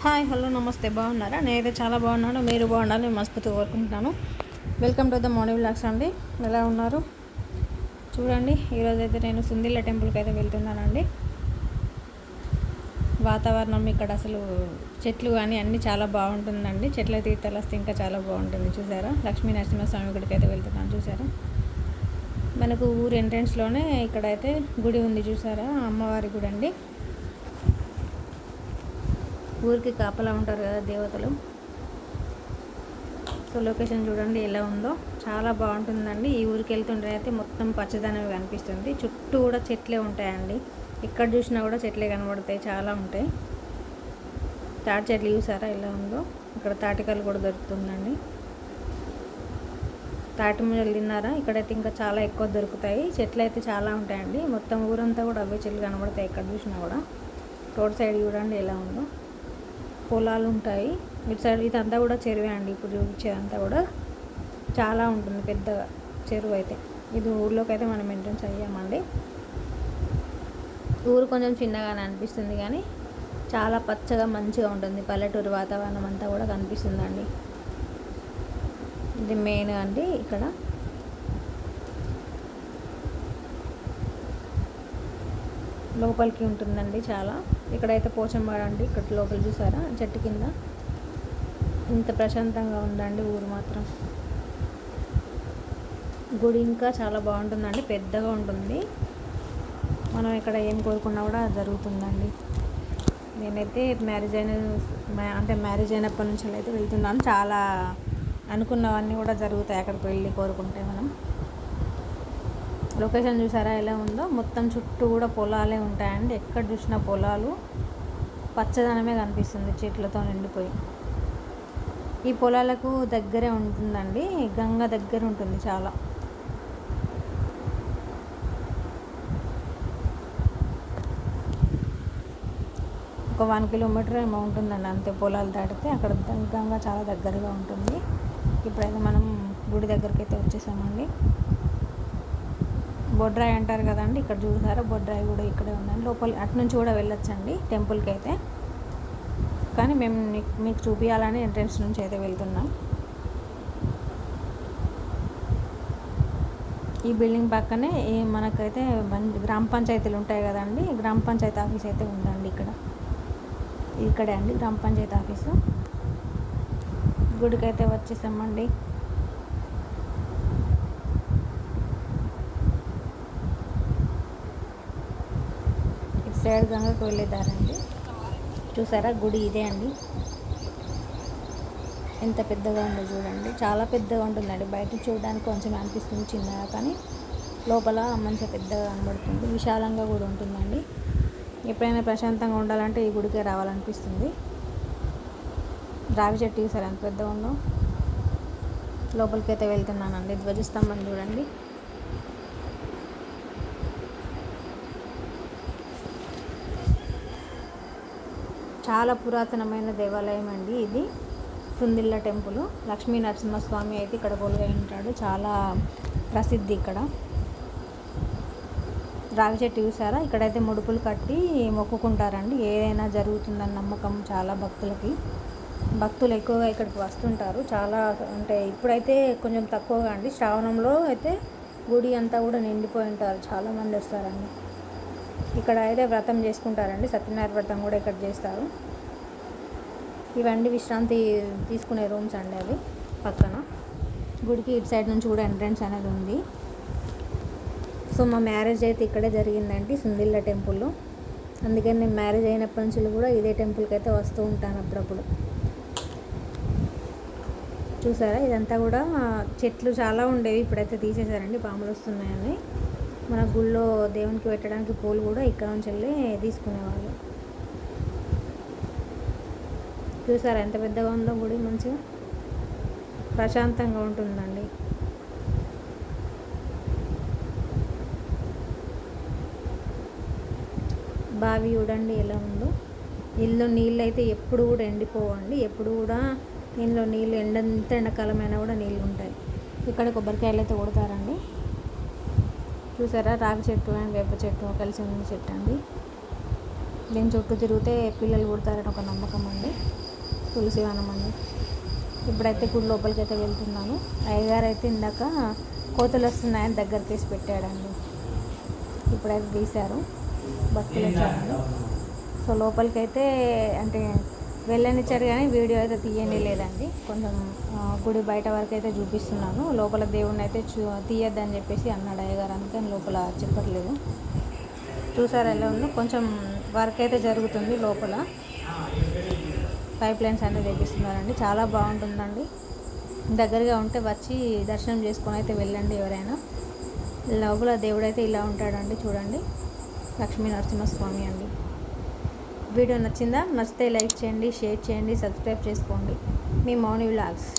Hi hello నమస్తే, బాగున్నారా? నేనైతే చాలా బాగున్నాను. మీరు బాగుండాలని మనస్ఫూర్తిగా కోరుకుంటున్నాను. Welcome to the morning vlogs అండి. ఎలా ఉన్నారు? చూడండి, ఈరోజైతే నేను సుందిళ్ళ టెంపుల్కి అయితే వెళ్తున్నానండి. వాతావరణం ఇక్కడ అసలు చెట్లు కానీ అన్నీ చాలా బాగుంటుందండి. చెట్ల తీర్థాలు వస్తే ఇంకా చాలా బాగుంటుంది. చూసారా, లక్ష్మీ నరసింహస్వామి గుడికి అయితే వెళ్తున్నాను. చూసారా, మనకు ఊరు ఎంట్రెన్స్లోనే ఇక్కడైతే గుడి ఉంది. చూసారా, అమ్మవారి గుడి అండి. ఊరికి కాపలా ఉంటారు కదా దేవతలు. సో లొకేషన్ చూడండి ఎలా ఉందో, చాలా బాగుంటుందండి. ఈ ఊరికి వెళ్తుంటే అయితే మొత్తం పచ్చదనం కనిపిస్తుంది. చుట్టూ కూడా చెట్లే ఉంటాయండి. ఎక్కడ చూసినా కూడా చెట్లే కనబడతాయి, చాలా ఉంటాయి. తాటి చెట్లు చూసారా ఎలా ఉందో. ఇక్కడ తాటికాయలు కూడా దొరుకుతుందండి. తాటి ముంజలు తిన్నారా? ఇక్కడైతే ఇంకా చాలా ఎక్కువ దొరుకుతాయి. చెట్లు అయితే చాలా ఉంటాయండి. మొత్తం ఊరంతా కూడా అవే చెట్లు కనబడతాయి ఎక్కడ చూసినా కూడా. రోడ్ సైడ్ చూడండి ఎలా ఉందో. పొలాలు ఉంటాయి ఇటు సైడ్. ఇదంతా కూడా చెరువే అండి. ఇప్పుడు చూపించేదంతా కూడా చాలా ఉంటుంది పెద్దగా చెరువు అయితే. ఇది ఊర్లోకి అయితే మనం ఎంట్రన్స్ అయ్యామండి. ఊరు కొంచెం చిన్నగానే అనిపిస్తుంది కానీ చాలా పచ్చగా మంచిగా ఉంటుంది. పల్లెటూరు వాతావరణం అంతా కూడా కనిపిస్తుందండి. ఇది మెయిన్ అండి. ఇక్కడ లోపలికి ఉంటుందండి చాలా. ఇక్కడైతే పోచంపాడు అండి. ఇక్కడ లోపల చూసారా చెట్టు కింద ఇంత ప్రశాంతంగా ఉందండి ఊరు మాత్రం. గుడి ఇంకా చాలా బాగుంటుందండి, పెద్దగా ఉంటుంది. మనం ఇక్కడ ఏం కోరుకున్నా కూడా జరుగుతుందండి. నేనైతే మ్యారేజ్ అయినప్పటి నుంచి అయితే వెళ్తున్నాను. చాలా అనుకున్నవన్నీ కూడా జరుగుతాయి అక్కడికి వెళ్ళి కోరుకుంటే మనం. లొకేషన్ చూసారా ఎలా ఉందో. మొత్తం చుట్టూ కూడా పొలాలే ఉంటాయండి. ఎక్కడ చూసినా పొలాలు, పచ్చదనమే కనిపిస్తుంది చెట్లతో నిండిపోయి. ఈ పొలాలకు దగ్గరే ఉంటుందండి, గంగ దగ్గర ఉంటుంది చాలా. ఒక 1 కిలోమీటర్ ఏమో ఉంటుందండి అంతే. పొలాలు దాటితే అక్కడ గంగ చాలా దగ్గరగా ఉంటుంది. ఇప్పుడైతే మనం గుడి దగ్గరికి అయితే వచ్చేసామండి. బొడ్రాయి అంటారు కదండి, ఇక్కడ చూసారా బొడ్రాయి కూడా ఇక్కడే ఉందండి. లోపల అటు నుంచి కూడా వెళ్ళొచ్చండి టెంపుల్కి అయితే. కానీ మేము మీకు చూపించాలని ఎంట్రన్స్ నుంచి అయితే వెళ్తున్నాం. ఈ బిల్డింగ్ పక్కనే మనకైతే గ్రామ పంచాయతీలు ఉంటాయి కదండి. గ్రామ పంచాయతీ ఆఫీస్ అయితే ఉందండి ఇక్కడే అండి గ్రామ పంచాయతీ ఆఫీసు. గుడికి అయితే వచ్చేసామండి. సైడ్ గంగకు వెళ్ళేదారండి. చూసారా గుడి ఇదే అండి. ఎంత పెద్దగా ఉందో చూడండి, చాలా పెద్దగా ఉంటుందండి. బయట చూడడానికి కొంచెం అనిపిస్తుంది చిన్నగా, కానీ లోపల మంచిగా పెద్దగా కనబడుతుంది. విశాలంగా కూడా ఉంటుందండి. ఎప్పుడైనా ప్రశాంతంగా ఉండాలంటే ఈ గుడికే రావాలనిపిస్తుంది. రావి చెట్టు చూసారా ఎంత పెద్దగా ఉందో. లోపలికి అయితే వెళ్తున్నానండి. ధ్వజస్తంభం చూడండి. చాలా పురాతనమైన దేవాలయం అండి ఇది. సుందిళ్ళ టెంపుల్. లక్ష్మీ నరసింహస్వామి అయితే ఇక్కడ కొలువై ఉంటాడు. చాలా ప్రసిద్ధి ఇక్కడ. రావి చెట్టు చూసారా, ఇక్కడైతే ముడుపులు కట్టి మొక్కుకుంటారండి. ఏదైనా జరుగుతుందని నమ్మకం చాలా భక్తులు ఎక్కువగా ఇక్కడికి వస్తుంటారు. చాలా అంటే ఇప్పుడైతే కొంచెం తక్కువగా అండి. శ్రావణంలో అయితే గుడి అంతా కూడా నిండిపోయి ఉంటారు, చాలామంది వస్తారండి. ఇక్కడ అయితే వ్రతం చేసుకుంటారండి. సత్యనారాయణ వ్రతం కూడా ఇక్కడ చేస్తారు. ఇవన్నీ విశ్రాంతి తీసుకునే రూమ్స్ అండి అవి పక్కన. గుడికి ఇటు సైడ్ నుంచి కూడా ఎంట్రన్స్ అనేది ఉంది. సో మా మ్యారేజ్ అయితే ఇక్కడే జరిగిందండి, సుందిళ్ళ టెంపుల్లో. అందుకని నేను మ్యారేజ్ అయినప్పటి నుంచి కూడా ఇదే టెంపుల్కి అయితే వస్తూ ఉంటాను అప్పుడప్పుడు. చూసారా, ఇదంతా కూడా చెట్లు చాలా ఉండేవి, ఇప్పుడైతే తీసేశారండి. పాములు వస్తున్నాయని. మన గుళ్ళో దేవునికి పెట్టడానికి పూలు కూడా ఇక్కడ నుంచి వెళ్ళి తీసుకునేవాళ్ళు. చూసారా ఎంత పెద్దగా ఉందో గుడి. మంచిగా ప్రశాంతంగా ఉంటుందండి. బావి చూడండి ఎలా ఉందో. ఇందులో నీళ్ళు అయితే ఎప్పుడు కూడా ఎండిపోవండి. ఎప్పుడు కూడా ఇందులో నీళ్ళు ఎంత ఎండాకాలమైనా కూడా నీళ్ళు ఉంటాయి. ఇక్కడ కొబ్బరికాయలు అయితే కొడతారండి. చూసారా, రావి చెట్టు అండ్ వేప చెట్టు కలిసి ఉన్న చెట్టు అండి. దీని చుట్టూ తిరిగితే పిల్లలు పుడతారని ఒక నమ్మకం అండి. తులసివనం అండి. ఇప్పుడైతే గుడి లోపలికి అయితే వెళ్తున్నాను. అయ్యగారు అయితే ఇందాక కోతులు వస్తున్నాయని దగ్గరికి వేసి పెట్టాడండి. ఇప్పుడైతే తీశారు, భక్తులు వచ్చారండి. సో లోపలికి అయితే అంటే వెళ్ళనిచ్చారు కానీ వీడియో అయితే తీయని లేదండి. కొంచెం గుడి బయట వరకు అయితే చూపిస్తున్నాను. లోపల దేవుడిని అయితే తీయద్దని చెప్పేసి అన్నాడు అయ్యగారు, అందుకని లోపల చెప్పట్లేదు. చూసారు ఎలా ఉందో, కొంచెం వర్క్ అయితే జరుగుతుంది లోపల. పైప్ లైన్స్ అనేది తెప్పిస్తున్నారండి. చాలా బాగుంటుందండి. దగ్గరగా ఉంటే వచ్చి దర్శనం చేసుకొని అయితే వెళ్ళండి ఎవరైనా. లోపల దేవుడు అయితే ఇలా ఉంటాడండి, చూడండి. లక్ష్మీ నరసింహస్వామి అండి. వీడియో నచ్చిందా? నచ్చితే లైక్ చేయండి, షేర్ చేయండి, సబ్స్క్రైబ్ చేసుకోండి. మీ మౌని వ్లాగ్స్.